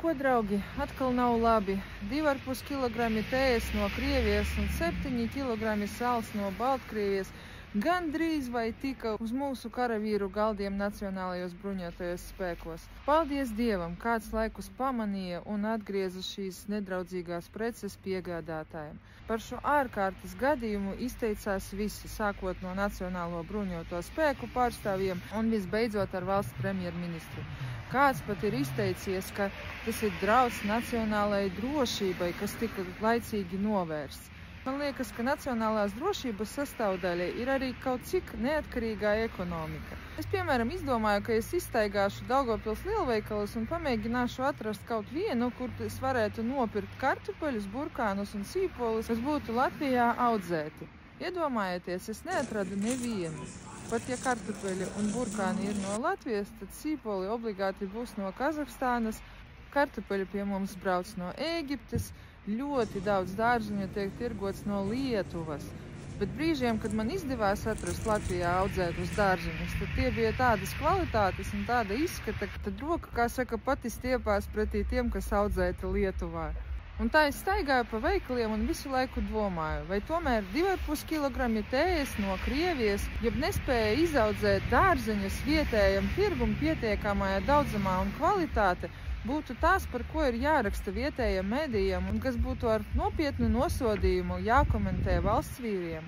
ko, draugi, atkal nav labi. 2,5 kg tējas no Krievijas un 7 kg sāls no Baltkrievijas gandrīz vai tika uz mūsu karavīru galdiem Nacionālajos bruņotajos spēkos. Paldies Dievam, kāds laikus pamanīja un atgrieza šīs nedraudzīgās preces piegādātājiem. Par šo ārkārtas gadījumu izteicās visi, sākot no Nacionālo bruņoto spēku pārstāvjiem un visbeidzot ar valsts premjerministru. Kāds pat ir izteicies, ka tas ir drauds nacionālajai drošībai, kas tika laicīgi novērsts. Man liekas, ka nacionālās drošības sastāvdaļa ir arī kaut cik neatkarīgā ekonomika. Es, piemēram, izdomāju, ka es izstaigāšu Daugavpils lielveikalus un pamēģināšu atrast kaut vienu, kur es varētu nopirkt kartupeļus, burkānus un sīpolius, kas būtu Latvijā audzēti. Iedomājieties, es neatradu nevienu. Pat ja kartupeļi un burkāni ir no Latvijas, tad sīpoli obligāti būs no Kazahstānas, kartupeļi pie mums brauc no Ēģiptes, ļoti daudz dārziņu tiek tirgots no Lietuvas. Bet brīžiem, kad man izdevās atrast Latvijā audzētus dārziņus, tad tie bija tādas kvalitātes un tāda izskata, ka tad roka, kā saka, pati stiepās pretī tiem, kas audzēti Lietuvā. Un tā es staigāju pa veikaliem un visu laiku domāju, vai tomēr 2,5 kg tējas no Krievijas, jeb nespēja izaudzēt dārziņus vietējam tirgum pietiekamajā daudzumā un kvalitāte, būtu tās, par ko ir jāraksta vietējiem medijiem un kas būtu ar nopietnu nosodījumu jākomentē valsts vīriem.